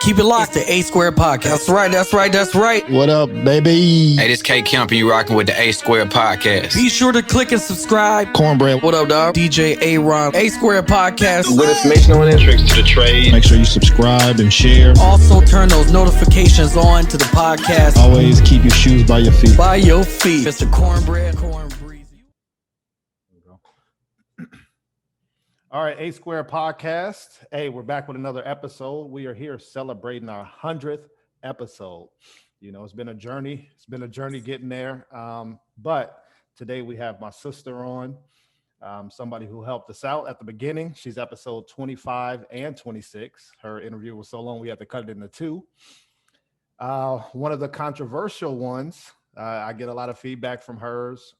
Keep it locked to A Squared Podcast. That's right. What up, baby? Hey, this K Kemp, and you rocking with the A Squared Podcast. Be sure to click and subscribe. Cornbread. What up, dog? DJ A-Ron. A Squared Podcast. Good information on entrance to the trade. Make sure you subscribe and share. Also, turn those notifications on to the podcast. Always keep your shoes by your feet. By your feet. Mr. Cornbread. All right, A Square Podcast. Hey, we're back with another episode. We are here celebrating our 100th episode. You know, it's been a journey. It's been a journey getting there. But today we have my sister on, somebody who helped us out at the beginning. She's episode 25 and 26. Her interview was so long we had to cut it into two. One of the controversial ones, I get a lot of feedback from hers.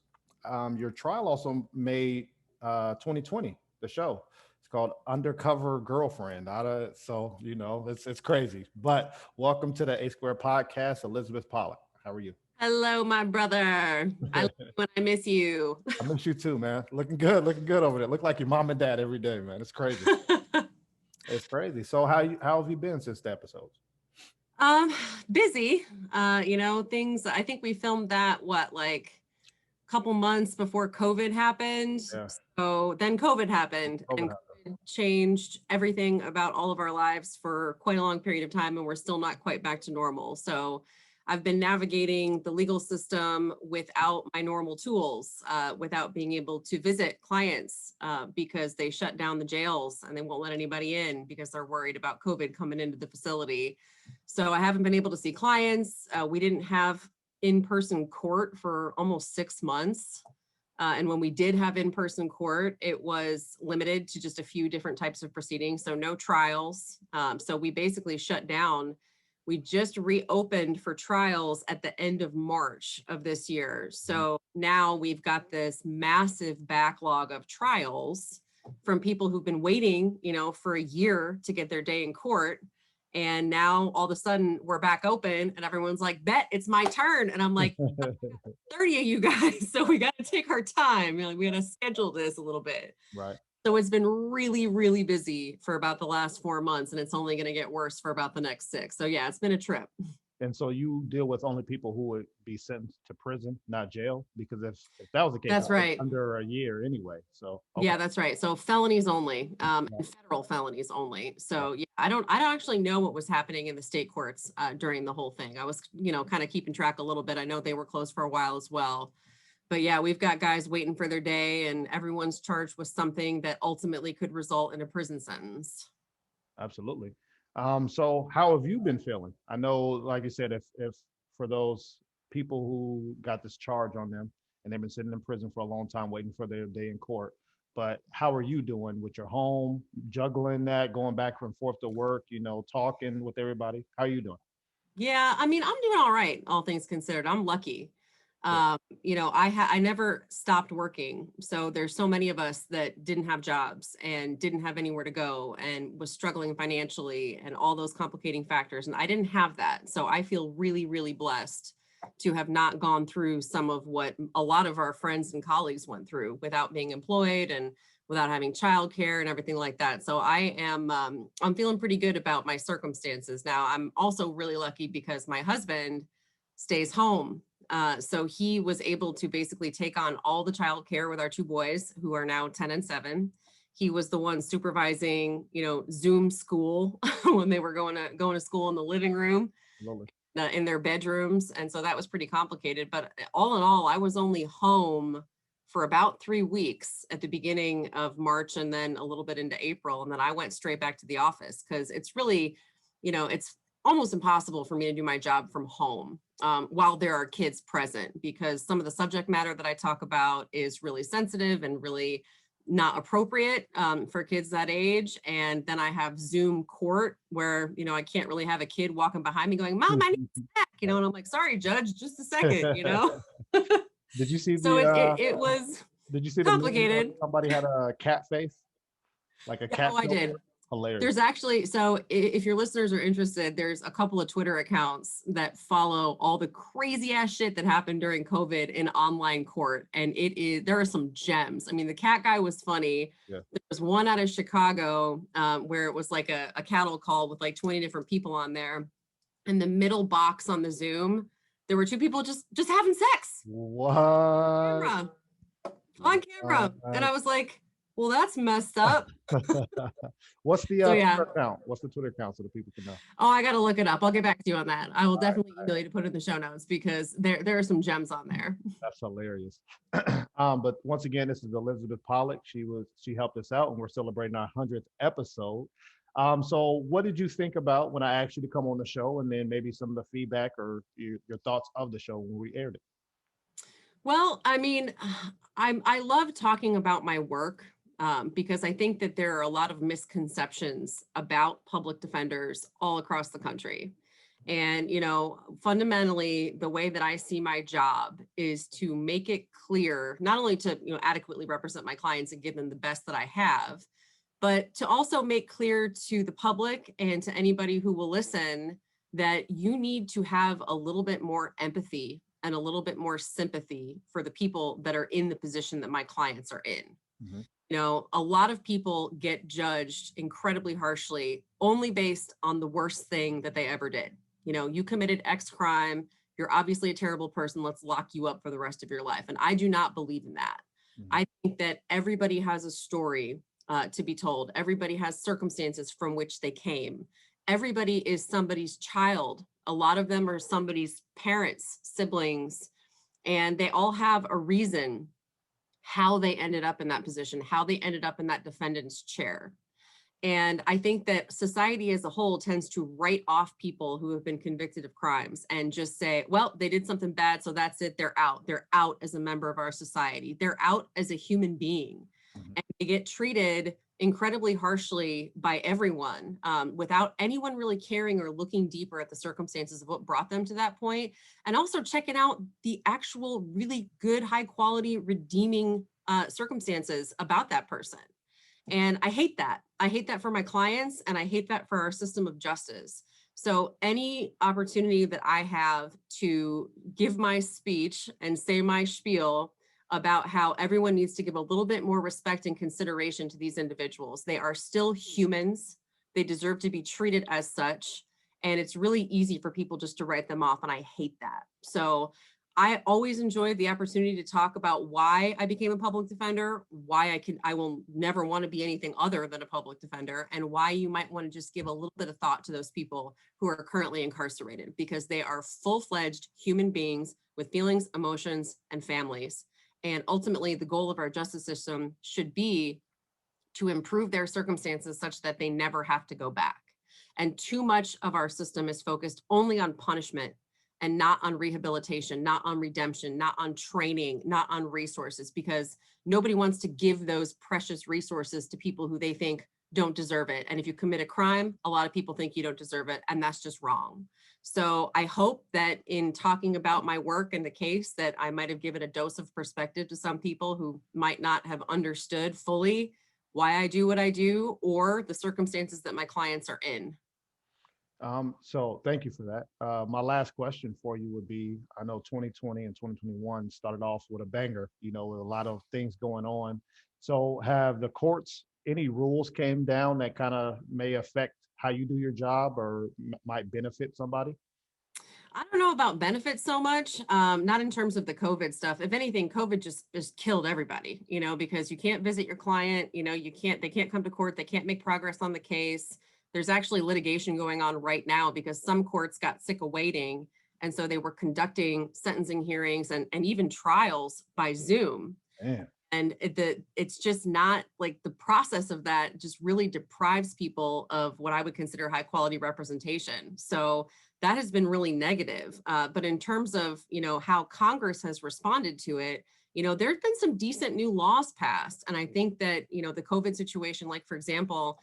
Your trial also made 2020. The show. It's called Undercover Girlfriend. So, you know, it's crazy. But welcome to the A Square Podcast, Elisabeth Pollock. How are you? Hello, my brother. I love you when I miss you. I miss you too, man. Looking good over there. Look like your mom and dad every day, man. It's crazy. It's crazy. So how have you been since the episodes? Busy. Things. I think we filmed that couple months before COVID happened. Yeah. So then COVID happened and COVID changed everything about all of our lives for quite a long period of time, and we're still not quite back to normal. So I've been navigating the legal system without my normal tools, without being able to visit clients because they shut down the jails and they won't let anybody in because they're worried about COVID coming into the facility. So I haven't been able to see clients. We didn't have in-person court for almost 6 months. And when we did have in-person court, it was limited to just a few different types of proceedings. So no trials. So we basically shut down. We just reopened for trials at the end of March of this year. So now we've got this massive backlog of trials from people who've been waiting, for a year to get their day in court. And now all of a sudden we're back open and everyone's like, bet it's my turn. And I'm like, 30 of you guys. So we got to take our time. We got to schedule this a little bit. Right. So it's been really, really busy for about the last 4 months, and it's only going to get worse for about the next 6. So yeah, it's been a trip. And so you deal with only people who would be sentenced to prison, not jail, because if that was the case, that's right. Under a year anyway. So okay. Yeah, that's right. So felonies only, and federal felonies only. So yeah, I don't actually know what was happening in the state courts during the whole thing. I was, kind of keeping track a little bit. I know they were closed for a while as well. But yeah, we've got guys waiting for their day, and everyone's charged with something that ultimately could result in a prison sentence. Absolutely. So how have you been feeling? I know, like you said, if for those people who got this charge on them and they've been sitting in prison for a long time waiting for their day in court, but how are you doing with your home, juggling that, going back and forth to work, talking with everybody? How are you doing? Yeah, I'm doing all right, all things considered. I'm lucky. I never stopped working. So there's so many of us that didn't have jobs and didn't have anywhere to go and was struggling financially and all those complicating factors. And I didn't have that. So I feel really, really blessed to have not gone through some of what a lot of our friends and colleagues went through without being employed and without having childcare and everything like that. So I'm feeling pretty good about my circumstances. Now, I'm also really lucky because my husband stays home. So he was able to basically take on all the childcare with our 2 boys who are now 10 and 7. He was the one supervising, Zoom school when they were going to school in the living room, in their bedrooms. And so that was pretty complicated. But all in all, I was only home for about 3 weeks at the beginning of March and then a little bit into April. And then I went straight back to the office because it's really, it's almost impossible for me to do my job from home while there are kids present, because some of the subject matter that I talk about is really sensitive and really not appropriate for kids that age. And then I have Zoom court where, I can't really have a kid walking behind me going, Mom, I need a snack, and I'm like, sorry, Judge, just a second, Did you see so it was did you see complicated? Somebody had a cat face, like a cat. Oh, I did. Hilarious. There's actually, so if your listeners are interested, there's a couple of Twitter accounts that follow all the crazy ass shit that happened during COVID in online court. And there are some gems. I mean, the cat guy was funny. Yeah. There was one out of Chicago where it was like a cattle call with like 20 different people on there. In the middle box on the Zoom, there were two people just having sex. What? On camera. And I was like, well, that's messed up. What's the yeah. Twitter account? What's the Twitter account so the people can know? Oh, I got to look it up. I'll get back to you on that. I will definitely email you to put in the show notes because there are some gems on there. That's hilarious. But once again, this is Elisabeth Pollock. She helped us out, and we're celebrating our 100th episode. So what did you think about when I asked you to come on the show, and then maybe some of the feedback or your thoughts of the show when we aired it? Well, I mean, I love talking about my work. Because I think that there are a lot of misconceptions about public defenders all across the country. And, fundamentally, the way that I see my job is to make it clear, not only to, adequately represent my clients and give them the best that I have, but to also make clear to the public and to anybody who will listen that you need to have a little bit more empathy and a little bit more sympathy for the people that are in the position that my clients are in. Mm-hmm. A lot of people get judged incredibly harshly only based on the worst thing that they ever did. You committed X crime. You're obviously a terrible person. Let's lock you up for the rest of your life. And I do not believe in that. Mm-hmm. I think that everybody has a story to be told. Everybody has circumstances from which they came. Everybody is somebody's child. A lot of them are somebody's parents, siblings, and they all have a reason how they ended up in that position, how they ended up in that defendant's chair. And I think that society as a whole tends to write off people who have been convicted of crimes and just say, well, they did something bad, so that's it, they're out. They're out as a member of our society. They're out as a human being. Mm-hmm. And they get treated incredibly harshly by everyone without anyone really caring or looking deeper at the circumstances of what brought them to that point, and also checking out the actual really good, high quality, redeeming circumstances about that person. And I hate that. I hate that for my clients, and I hate that for our system of justice. So any opportunity that I have to give my speech and say my spiel about how everyone needs to give a little bit more respect and consideration to these individuals. They are still humans. They deserve to be treated as such. And it's really easy for people just to write them off. And I hate that. So I always enjoyed the opportunity to talk about why I became a public defender, why I will never want to be anything other than a public defender, and why you might want to just give a little bit of thought to those people who are currently incarcerated, because they are full-fledged human beings with feelings, emotions, and families. And ultimately, the goal of our justice system should be to improve their circumstances such that they never have to go back. And too much of our system is focused only on punishment and not on rehabilitation, not on redemption, not on training, not on resources, because nobody wants to give those precious resources to people who they think don't deserve it. And if you commit a crime, a lot of people think you don't deserve it, and that's just wrong. So I hope that in talking about my work and the case, that I might have given a dose of perspective to some people who might not have understood fully why I do what I do or the circumstances that my clients are in. So thank you for that. My last question for you would be, I know 2020 and 2021 started off with a banger, with a lot of things going on. So have the courts, any rules came down that kind of may affect how you do your job or might benefit somebody? I don't know about benefits so much, not in terms of the COVID stuff. If anything, COVID just killed everybody, because you can't visit your client, they can't come to court, they can't make progress on the case. There's actually litigation going on right now because some courts got sick of waiting. And so they were conducting sentencing hearings and even trials by Zoom. Man. And it's just not like the process of that just really deprives people of what I would consider high quality representation. So that has been really negative. But in terms of, how Congress has responded to it, there's been some decent new laws passed. And I think that, the COVID situation, like, for example,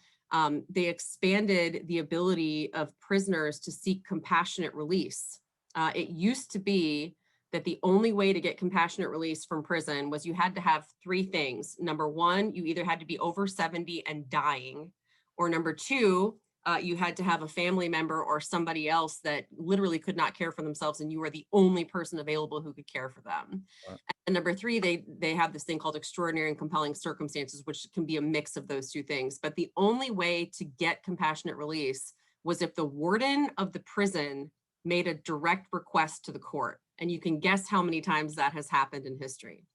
they expanded the ability of prisoners to seek compassionate release. It used to be that the only way to get compassionate release from prison was you had to have three things. Number one, you either had to be over 70 and dying, or number two, you had to have a family member or somebody else that literally could not care for themselves, and you were the only person available who could care for them. Right. And number three, they have this thing called extraordinary and compelling circumstances, which can be a mix of those two things. But the only way to get compassionate release was if the warden of the prison made a direct request to the court. And you can guess how many times that has happened in history.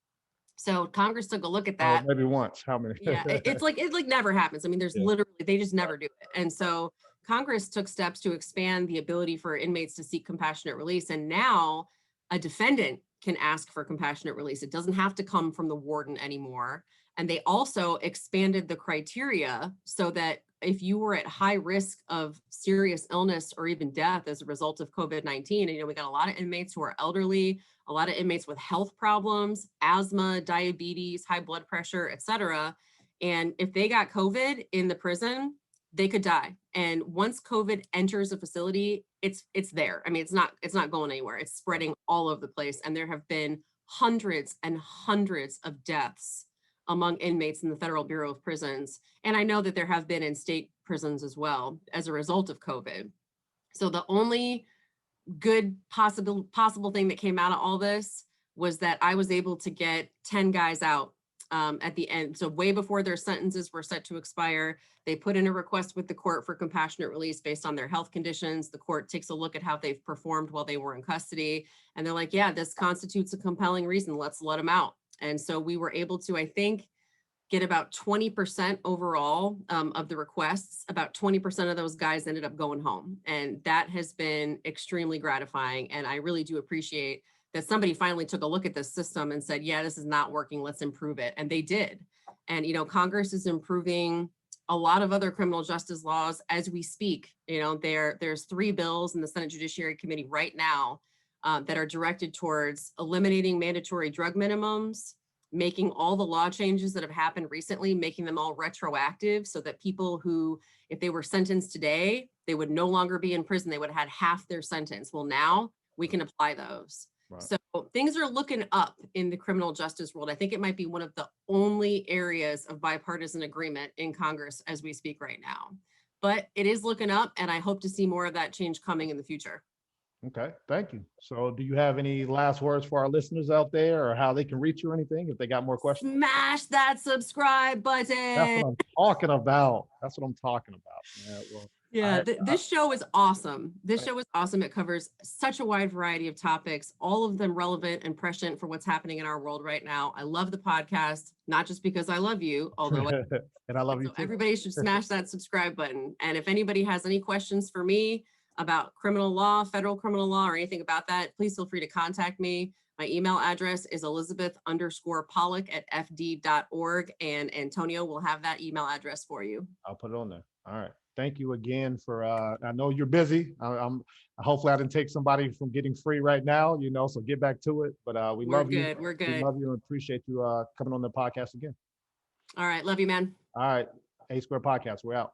So Congress took a look at that. Maybe once. How many? Yeah, it's like never happens. I mean, there's literally, they just never do it. And so Congress took steps to expand the ability for inmates to seek compassionate release. And now a defendant can ask for compassionate release. It doesn't have to come from the warden anymore. And they also expanded the criteria so that if you were at high risk of serious illness or even death as a result of COVID-19, and we got a lot of inmates who are elderly, a lot of inmates with health problems, asthma, diabetes, high blood pressure, et cetera. And if they got COVID in the prison, they could die. And once COVID enters a facility, it's there. I mean, it's not going anywhere. It's spreading all over the place. And there have been hundreds and hundreds of deaths among inmates in the Federal Bureau of Prisons. And I know that there have been in state prisons as well as a result of COVID. So the only good possible thing that came out of all this was that I was able to get 10 guys out at the end. So way before their sentences were set to expire, they put in a request with the court for compassionate release based on their health conditions. The court takes a look at how they've performed while they were in custody. And they're like, yeah, this constitutes a compelling reason. Let's let them out. And so we were able to, I think, get about 20% overall of the requests. About 20% of those guys ended up going home. And that has been extremely gratifying. And I really do appreciate that somebody finally took a look at this system and said, yeah, this is not working. Let's improve it. And they did. And, Congress is improving a lot of other criminal justice laws as we speak. There's 3 bills in the Senate Judiciary Committee right now that are directed towards eliminating mandatory drug minimums, making all the law changes that have happened recently, making them all retroactive so that people who, if they were sentenced today, they would no longer be in prison. They would have had half their sentence. Well, now we can apply those. Right. So things are looking up in the criminal justice world. I think it might be one of the only areas of bipartisan agreement in Congress as we speak right now. But it is looking up, and I hope to see more of that change coming in the future. Okay, thank you. So do you have any last words for our listeners out there, or how they can reach you or anything if they got more questions? Smash that subscribe button. That's what I'm talking about. This show is awesome. This show is awesome. It covers such a wide variety of topics, all of them relevant and prescient for what's happening in our world right now. I love the podcast, not just because I love you, although and I love you too. Everybody should smash that subscribe button. And if anybody has any questions for me about criminal law, federal criminal law, or anything about that, please feel free to contact me. My email address is Elisabeth_Pollock@fd.org, and Antonio will have that email address for you. I'll put it on there. All right. Thank you again for, I know you're busy. Hopefully I didn't take somebody from getting free right now, so get back to it. But we're love you. We're good. We love you and appreciate you coming on the podcast again. All right. Love you, man. All right. A Square Podcast. We're out.